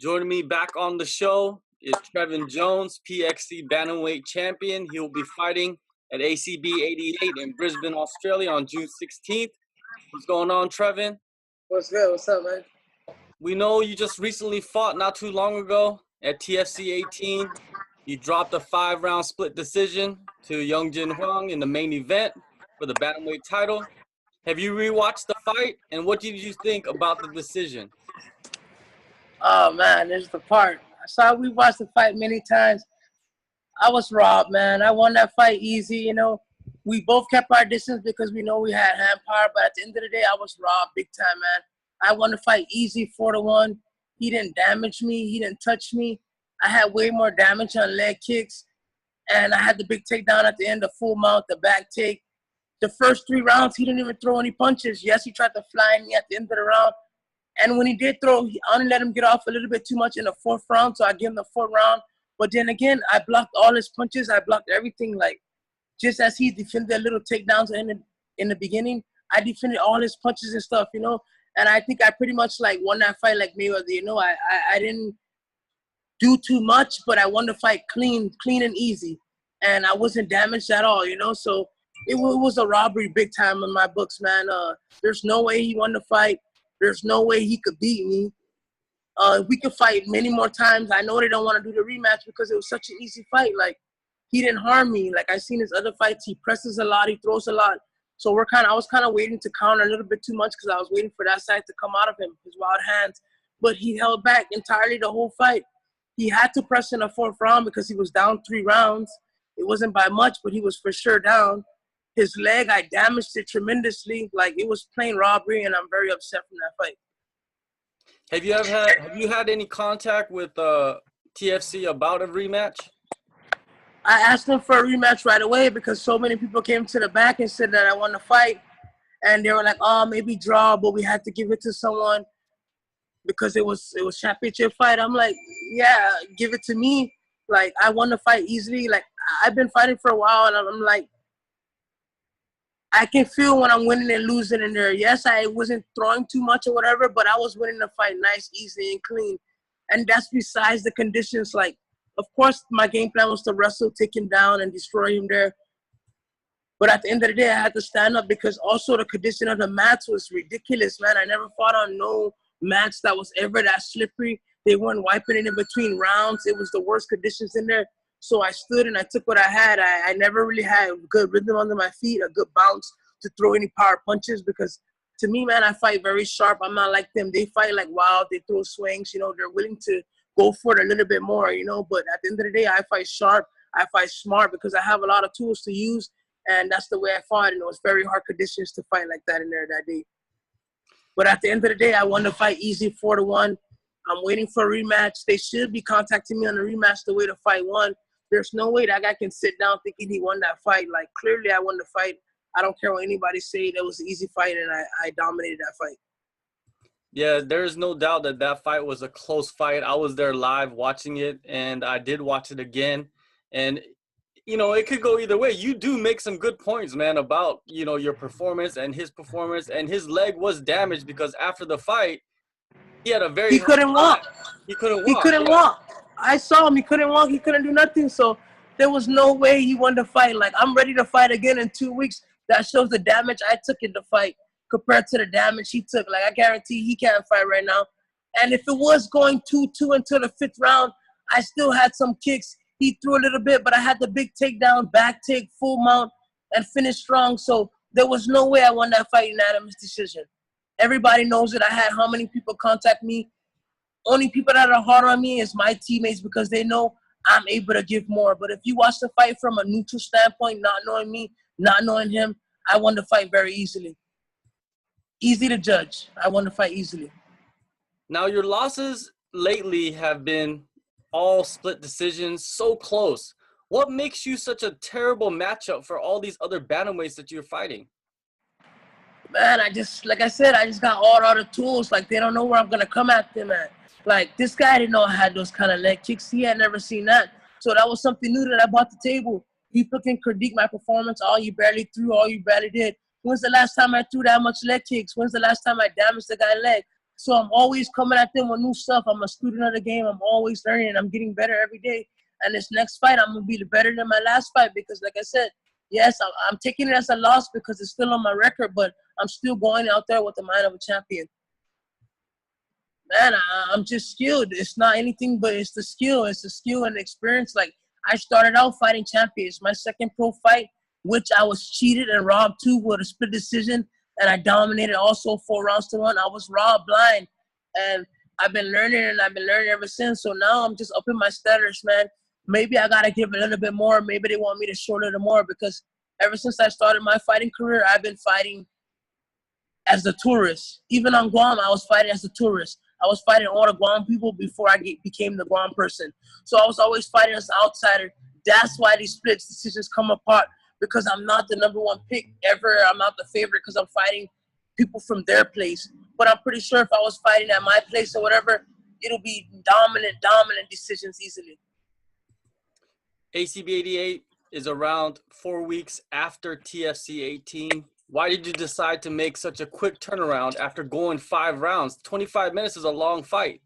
Joining me back on the show is Trevin Jones, PXC bantamweight champion. He will be fighting at ACB 88 in Brisbane, Australia on June 16th. What's going on, Trevin? What's good? What's up, man? We know you just recently fought not too long ago at TFC 18. You dropped a 5-round split decision to Young Jin Hwang in the main event for the bantamweight title. Have you rewatched the fight, and what did you think about the decision? Oh, man, there's the part. We watched the fight many times. I was robbed, man. I won that fight easy, you know. We both kept our distance because we know we had hand power, but at the end of the day, I was robbed big time, man. I won the fight easy, 4-1. He didn't damage me. He didn't touch me. I had way more damage on leg kicks, and I had the big takedown at the end, the full mount, the back take. The first 3 rounds, he didn't even throw any punches. Yes, he tried to fly me at the end of the round. And when he did throw, I only let him get off a little bit too much in the 4th round, so I give him the 4th round. But then again, I blocked all his punches. I blocked everything. Like, just as he defended little takedowns in the beginning, I defended all his punches and stuff, you know. And I think I pretty much, like, won that fight like Mayweather, you know. I didn't do too much, but I won the fight clean and easy. And I wasn't damaged at all, you know. So it was a robbery big time in my books, man. There's no way he won the fight. There's no way he could beat me. We could fight many more times. I know they don't want to do the rematch because it was such an easy fight. Like, he didn't harm me. Like, I seen his other fights. He presses a lot. He throws a lot. So I was kind of waiting to counter a little bit too much because I was waiting for that side to come out of him, his wild hands. But he held back entirely the whole fight. He had to press in the 4th round because he was down 3 rounds. It wasn't by much, but he was for sure down. His leg, I damaged it tremendously. Like, it was plain robbery, and I'm very upset from that fight. Have you had any contact with TFC about a rematch? I asked them for a rematch right away because so many people came to the back and said that I won the fight. And they were like, oh, maybe draw, but we had to give it to someone because it was championship fight. I'm like, yeah, give it to me. Like, I won the fight easily. Like, I've been fighting for a while, and I'm like, I can feel when I'm winning and losing in there. Yes, I wasn't throwing too much or whatever, but I was winning the fight nice, easy, and clean. And that's besides the conditions. Like, of course, my game plan was to wrestle, take him down, and destroy him there. But at the end of the day, I had to stand up because also the condition of the mats was ridiculous, man. I never fought on no mats that was ever that slippery. They weren't wiping it in between rounds. It was the worst conditions in there. So I stood and I took what I had. I never really had good rhythm under my feet, a good bounce to throw any power punches because to me, man, I fight very sharp. I'm not like them. They fight like wild. They throw swings. You know, they're willing to go for it a little bit more, you know. But at the end of the day, I fight sharp. I fight smart because I have a lot of tools to use, and that's the way I fought. And it was very hard conditions to fight like that in there that day. But at the end of the day, I won the fight easy, 4-1. I'm waiting for a rematch. They should be contacting me on the rematch the way the fight won. There's no way that guy can sit down thinking he won that fight. Like, clearly I won the fight. I don't care what anybody say. That was an easy fight, and I dominated that fight. Yeah, there's no doubt that fight was a close fight. I was there live watching it, and I did watch it again. And, you know, it could go either way. You do make some good points, man, about, you know, your performance and his performance. And his leg was damaged because after the fight, he had a very He couldn't walk. He couldn't walk. He couldn't walk. I saw him. He couldn't walk. He couldn't do nothing. So there was no way he won the fight. Like, I'm ready to fight again in 2 weeks. That shows the damage I took in the fight compared to the damage he took. Like, I guarantee he can't fight right now. And if it was going 2-2 until the 5th round, I still had some kicks. He threw a little bit, but I had the big takedown, back take, full mount, and finished strong. So there was no way I won that fight unanimous decision. Everybody knows it. I had how many people contact me. Only people that are hard on me is my teammates because they know I'm able to give more. But if you watch the fight from a neutral standpoint, not knowing me, not knowing him, I won the fight very easily. Easy to judge. I won the fight easily. Now, your losses lately have been all split decisions, so close. What makes you such a terrible matchup for all these other bantamweights that you're fighting? Man, like I said, I just got all the other tools. Like, they don't know where I'm going to come at them at. Like, this guy didn't know I had those kind of leg kicks. He had never seen that. So that was something new that I brought to the table. People can critique my performance. Oh, you barely threw. Oh, you barely did. When's the last time I threw that much leg kicks? When's the last time I damaged the guy's leg? So I'm always coming at them with new stuff. I'm a student of the game. I'm always learning, and I'm getting better every day. And this next fight, I'm going to be better than my last fight because, like I said, yes, I'm taking it as a loss because it's still on my record, but I'm still going out there with the mind of a champion. Man, I'm just skilled. It's not anything, but it's the skill. It's the skill and the experience. Like, I started out fighting champions. My second pro fight, which I was cheated and robbed too with a split decision, and I dominated also 4-1. I was robbed blind, and I've been learning, and I've been learning ever since. So now I'm just upping my standards, man. Maybe I got to give a little bit more. Maybe they want me to show a little more because ever since I started my fighting career, I've been fighting as the tourist. Even on Guam, I was fighting as the tourist. I was fighting all the Guam people before I became the Guam person. So I was always fighting as an outsider. That's why these split decisions come apart, because I'm not the number one pick ever. I'm not the favorite because I'm fighting people from their place. But I'm pretty sure if I was fighting at my place or whatever, it'll be dominant decisions easily. ACB 88 is around 4 weeks after TFC 18. Why did you decide to make such a quick turnaround after going 5 rounds? 25 minutes is a long fight.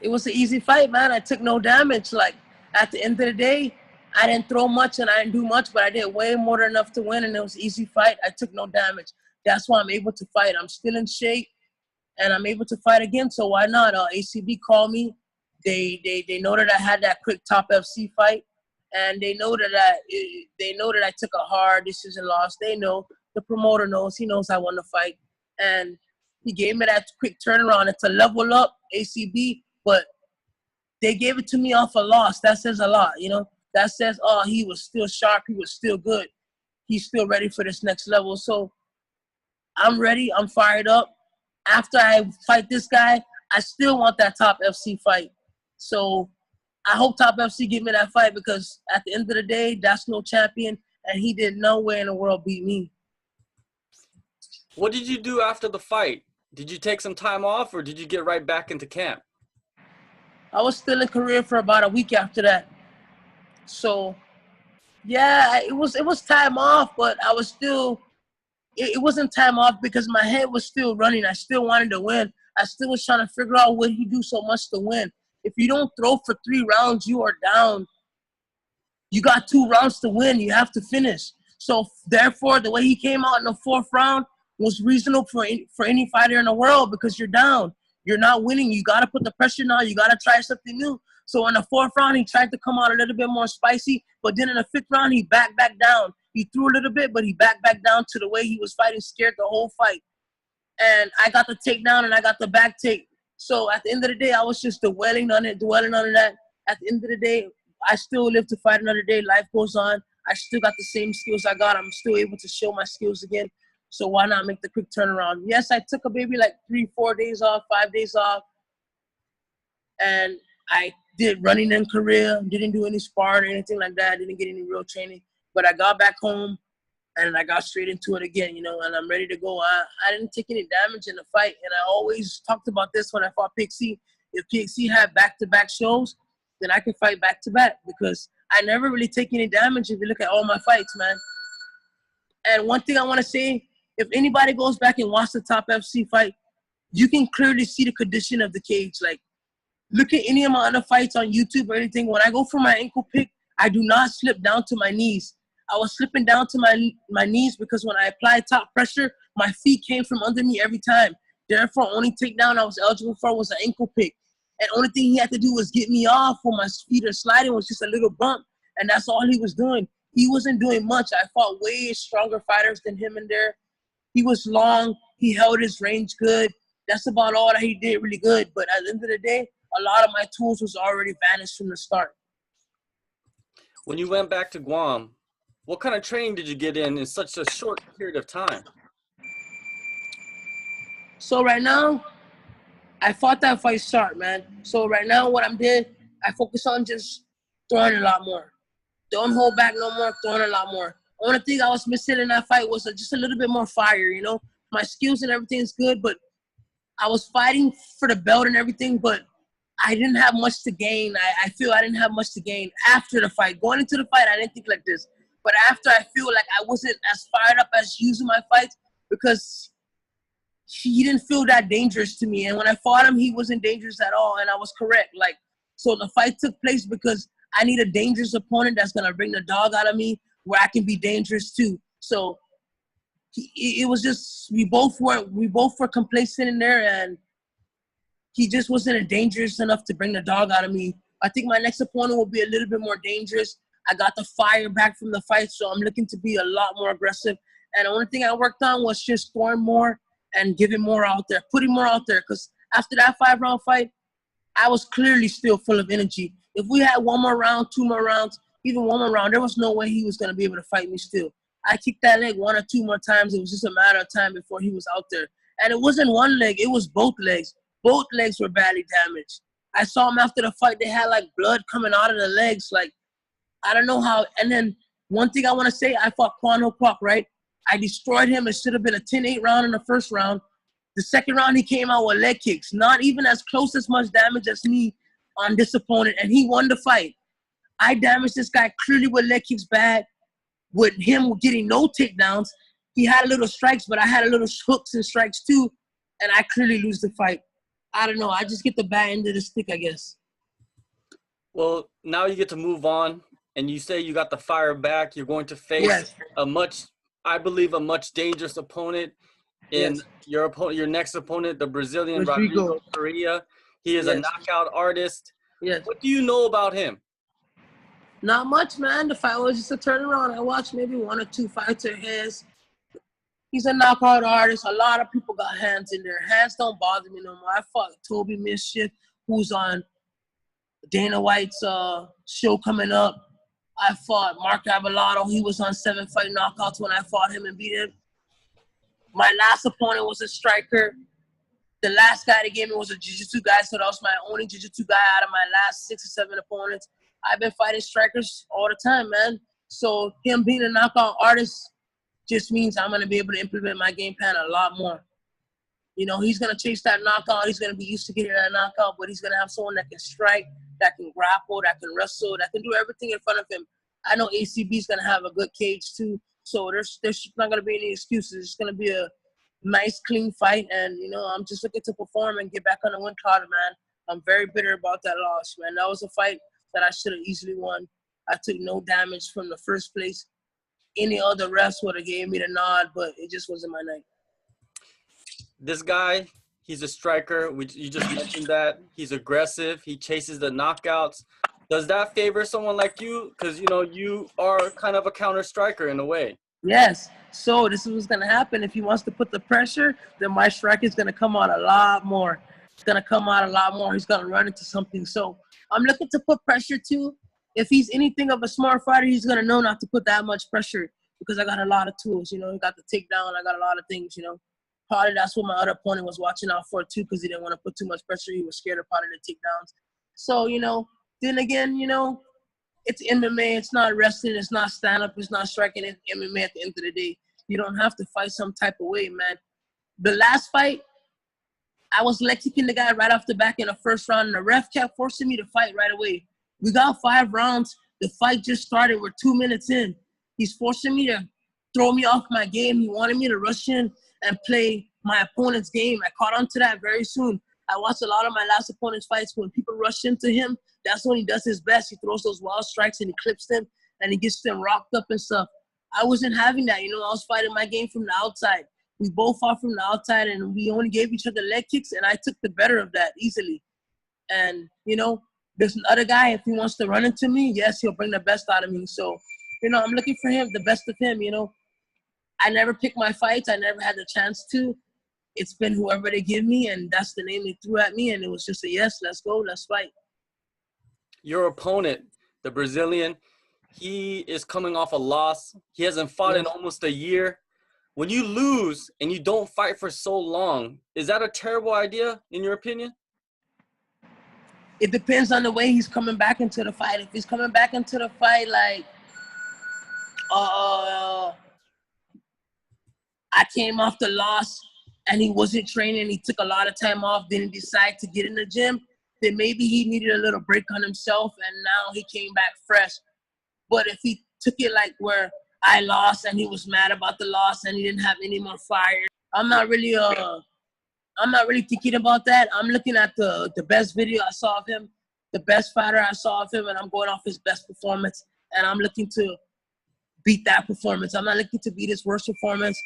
It was an easy fight, man. I took no damage. Like, at the end of the day, I didn't throw much and I didn't do much, but I did way more than enough to win, and it was an easy fight. I took no damage. That's why I'm able to fight. I'm still in shape, and I'm able to fight again, so why not? ACB called me. They know that I had that quick top FC fight, and they know that I took a hard decision loss. They know. The promoter knows. He knows I won the fight, and he gave me that quick turnaround. It's a level up, ACB, but they gave it to me off a loss. That says a lot, you know. That says, oh, he was still sharp. He was still good. He's still ready for this next level. So I'm ready. I'm fired up. After I fight this guy, I still want that top FC fight. So I hope top FC give me that fight, because at the end of the day, that's no champion, and he did nowhere in the world beat me. What did you do after the fight? Did you take some time off, or did you get right back into camp? I was still in Korea for about a week after that. So, yeah, it was time off, but I was still – it wasn't time off because my head was still running. I still wanted to win. I still was trying to figure out what he do so much to win. If you don't throw for 3 rounds, you are down. You got 2 rounds to win. You have to finish. So, therefore, the way he came out in the 4th round was reasonable for any fighter in the world, because you're down. You're not winning. You got to put the pressure now. You got to try something new. So in the 4th round, he tried to come out a little bit more spicy. But then in the 5th round, he backed back down. He threw a little bit, but he backed back down to the way he was fighting, scared the whole fight. And I got the takedown and I got the back take. So at the end of the day, I was just dwelling on that. At the end of the day, I still live to fight another day. Life goes on. I still got the same skills I got. I'm still able to show my skills again. So why not make the quick turnaround? Yes, I took maybe like 3-4 days off, 5 days off. And I did running in Korea, didn't do any sparring or anything like that. Didn't get any real training. But I got back home and I got straight into it again, you know, and I'm ready to go. I didn't take any damage in the fight. And I always talked about this when I fought PXC. If PXC had back-to-back shows, then I can fight back-to-back, because I never really take any damage if you look at all my fights, man. And one thing I want to say, if anybody goes back and watch the top FC fight, you can clearly see the condition of the cage. Like, look at any of my other fights on YouTube or anything. When I go for my ankle pick, I do not slip down to my knees. I was slipping down to my knees because when I applied top pressure, my feet came from under me every time. Therefore, only takedown I was eligible for was an ankle pick. And only thing he had to do was get me off when my feet are sliding, was just a little bump. And that's all he was doing. He wasn't doing much. I fought way stronger fighters than him in there. He was long. He held his range good. That's about all that he did really good. But at the end of the day, a lot of my tools was already vanished from the start. When you went back to Guam, what kind of training did you get in such a short period of time? So right now, I fought that fight sharp, man. So right now what I'm doing, I focus on just throwing a lot more. Don't hold back no more, throwing a lot more. Only thing I was missing in that fight was just a little bit more fire, you know. My skills and everything is good, but I was fighting for the belt and everything, but I didn't have much to gain. I feel I didn't have much to gain after the fight. Going into the fight, I didn't think like this. But after, I feel like I wasn't as fired up as using my fights, because he didn't feel that dangerous to me. And when I fought him, he wasn't dangerous at all, and I was correct. Like, so the fight took place because I need a dangerous opponent that's gonna bring the dog out of me, where I can be dangerous too. So it was just we both were complacent in there, and he just wasn't dangerous enough to bring the dog out of me. I think my next opponent will be a little bit more dangerous. I got the fire back from the fight, so I'm looking to be a lot more aggressive. And the only thing I worked on was just throwing more and giving more out there, putting more out there. Because after that 5-round fight, I was clearly still full of energy. If we had one more round, 2 more rounds, even one more round, there was no way he was going to be able to fight me still. I kicked that leg 1 or 2 more times. It was just a matter of time before he was out there. And it wasn't one leg. It was both legs. Both legs were badly damaged. I saw him after the fight. They had, like, blood coming out of the legs. Like, I don't know how. And then one thing I want to say, I fought Hyon Ko, right? I destroyed him. It should have been a 10-8 round in the first round. The second round, he came out with leg kicks. Not even as close as much damage as me on this opponent. And he won the fight. I damaged this guy clearly with leg kicks bad. With him getting no takedowns. He had a little strikes, but I had a little hooks and strikes too. And I clearly lose the fight. I don't know. I just get the bad end of the stick, I guess. Well, now you get to move on, and you say you got the fire back. You're going to face I believe, a much dangerous opponent in your next opponent, the Brazilian Rodrigo Praia. He is a knockout artist. Yes. What do you know about him? Not much, man. The fight was just a turnaround. I watched maybe 1 or 2 fights of his. He's a knockout artist. A lot of people got hands in there. Hands don't bother me no more. I fought Toby Mischief, who's on Dana White's show coming up. I fought Mark Abelardo. He was on 7 fight knockouts when I fought him and beat him. My last opponent was a striker. The last guy they gave me was a jiu-jitsu guy, so that was my only jiu-jitsu guy out of my last 6 or 7 opponents. I've been fighting strikers all the time, man. So him being a knockout artist just means I'm going to be able to implement my game plan a lot more. You know, he's going to chase that knockout. He's going to be used to getting that knockout, but he's going to have someone that can strike, that can grapple, that can wrestle, that can do everything in front of him. I know ACB is going to have a good cage too, so there's not going to be any excuses. It's going to be a nice, clean fight, and, you know, I'm just looking to perform and get back on the win column, man. I'm very bitter about that loss, man. That was a fight that I should have easily won. I took no damage from the first place. Any other refs would have gave me the nod, but it just wasn't my night. This guy, he's a striker. You just mentioned that. He's aggressive. He chases the knockouts. Does that favor someone like you? Because, you know, you are kind of a counter striker in a way. Yes. So this is what's going to happen. If he wants to put the pressure, then my strike is going to come out a lot more. It's going to come out a lot more. He's going to run into something. So I'm looking to put pressure too. If he's anything of a smart fighter, he's going to know not to put that much pressure because I got a lot of tools. You know, I got the takedown. I got a lot of things, you know. Probably that's what my other opponent was watching out for too because he didn't want to put too much pressure. He was scared of probably the takedowns. So, you know, then again, you know, it's MMA. It's not wrestling. It's not stand-up. It's not striking. It's MMA at the end of the day. You don't have to fight some type of way, man. The last fight, I was leg kicking the guy right off the back in the first round, and the ref kept forcing me to fight right away. We got 5 rounds. The fight just started. We're 2 minutes in. He's forcing me to throw me off my game. He wanted me to rush in and play my opponent's game. I caught on to that very soon. I watched a lot of my last opponent's fights. When people rush into him, that's when he does his best. He throws those wild strikes and he clips them and he gets them rocked up and stuff. I wasn't having that. You know, I was fighting my game from the outside. We both fought from the outside and we only gave each other leg kicks, and I took the better of that easily. And, you know, there's another guy, if he wants to run into me, yes, he'll bring the best out of me. So, you know, I'm looking for him, the best of him, you know. I never pick my fights. I never had the chance to. It's been whoever they give me, and that's the name they threw at me, and it was just a yes, let's go, let's fight. Your opponent, the Brazilian, he is coming off a loss. He hasn't fought in almost a year. When you lose and you don't fight for so long, is that a terrible idea, in your opinion? It depends on the way he's coming back into the fight. If he's coming back into the fight like, I came off the loss and he wasn't training, he took a lot of time off, didn't decide to get in the gym, then maybe he needed a little break on himself and now he came back fresh. But if he took it like where I lost and he was mad about the loss and he didn't have any more fire, I'm not really I'm not really thinking about that. I'm looking at the best video I saw of him, the best fighter I saw of him, and I'm going off his best performance. And I'm looking to beat that performance. I'm not looking to beat his worst performance.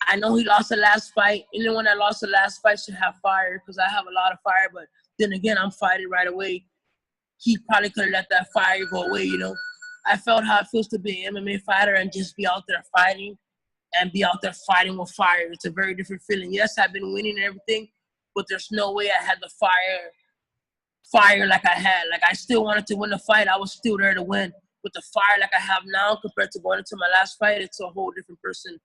I know he lost the last fight. Anyone that lost the last fight should have fire because I have a lot of fire. But then again, I'm fighting right away. He probably could have let that fire go away, you know. I felt how it feels to be an MMA fighter and just be out there fighting and be out there fighting with fire. It's a very different feeling. Yes, I've been winning and everything, but there's no way I had the fire like I had. Like, I still wanted to win the fight. I was still there to win. With the fire like I have now compared to going into my last fight, it's a whole different person.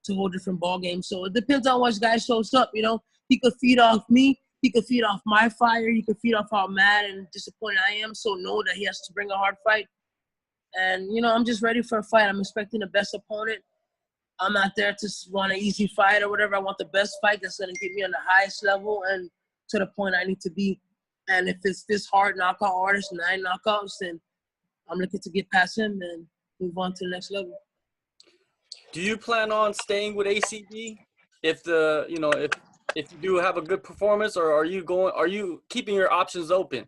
It's a whole different ball game. So it depends on which guy shows up, you know. He could feed off me. He could feed off my fire. He could feed off how mad and disappointed I am. So know that he has to bring a hard fight. And, you know, I'm just ready for a fight. I'm expecting the best opponent. I'm not there to want an easy fight or whatever. I want the best fight that's going to get me on the highest level and to the point I need to be. And if it's this hard knockout artist, 9 knockouts, then I'm looking to get past him and move on to the next level. Do you plan on staying with ACB if if you do have a good performance, or are you keeping your options open?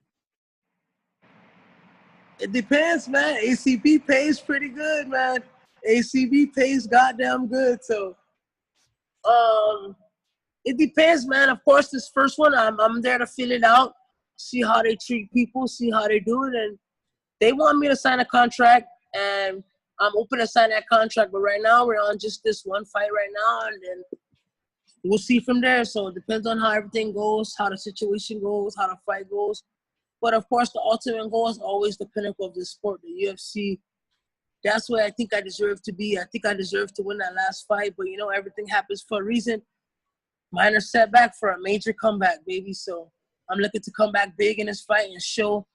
It depends, man. ACB pays pretty good, man. ACB pays goddamn good. So, it depends, man. Of course, this first one, I'm there to fill it out, see how they treat people, see how they do it, and they want me to sign a contract, and I'm open to sign that contract. But right now, we're on just this one fight right now, and then we'll see from there. So it depends on how everything goes, how the situation goes, how the fight goes. But, of course, the ultimate goal is always the pinnacle of the sport, the UFC. That's where I think I deserve to be. I think I deserve to win that last fight. But, you know, everything happens for a reason. Minor setback for a major comeback, baby. So I'm looking to come back big in this fight and show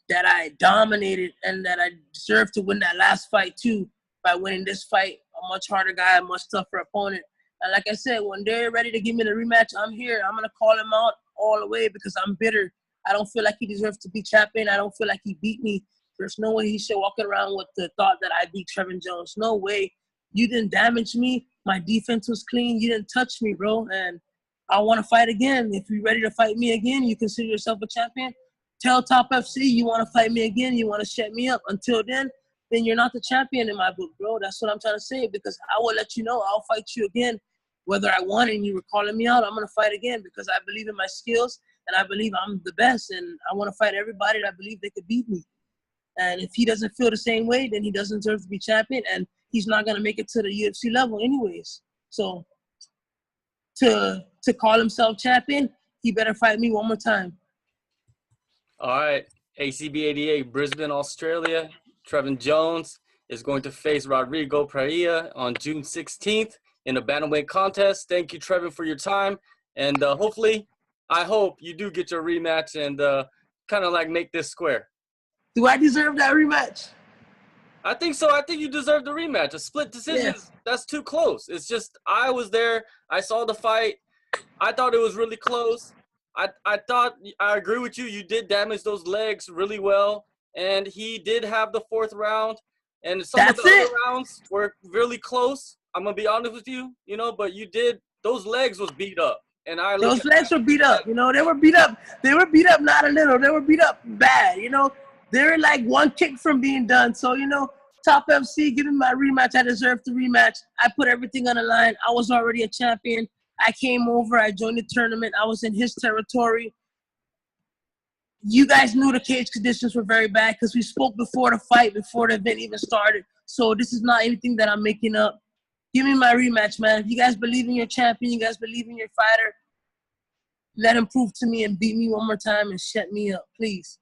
that I dominated and that I deserve to win that last fight, too, by winning this fight. A much harder guy, a much tougher opponent. And like I said, when they're ready to give me the rematch, I'm here. I'm going to call him out all the way because I'm bitter. I don't feel like he deserves to be champion. I don't feel like he beat me. There's no way he should walk around with the thought that I beat Trevin Jones. No way. You didn't damage me. My defense was clean. You didn't touch me, bro. And I want to fight again. If you're ready to fight me again, you consider yourself a champion. Tell Top FC you want to fight me again. You want to shut me up. Until then you're not the champion in my book, bro. That's what I'm trying to say because I will let you know I'll fight you again. Whether I won and you were calling me out, I'm going to fight again because I believe in my skills and I believe I'm the best. And I want to fight everybody that I believe they could beat me. And if he doesn't feel the same way, then he doesn't deserve to be champion. And he's not going to make it to the UFC level anyways. So to call himself champion, he better fight me one more time. All right. ACB 88, Brisbane, Australia. Trevin Jones is going to face Rodrigo Praia on June 16th in a bantamweight contest. Thank you, Trevin, for your time. And I hope you do get your rematch and kind of like make this square. Do I deserve that rematch? I think so. I think you deserve the rematch. A split decision, That's too close. It's just I was there. I saw the fight. I thought it was really close. I thought I agree with you. You did damage those legs really well. And he did have the 4th round. And some of the other rounds were really close. I'm going to be honest with you, but you did – those legs was beat up. And those legs were beat up. They were beat up. They were beat up not a little. They were beat up bad, They were like one kick from being done. So, Top FC, give me my rematch. I deserve the rematch. I put everything on the line. I was already a champion. I came over. I joined the tournament. I was in his territory. You guys knew the cage conditions were very bad because we spoke before the fight, before the event even started. So this is not anything that I'm making up. Give me my rematch, man. If you guys believe in your champion, you guys believe in your fighter, let him prove to me and beat me one more time and shut me up, please.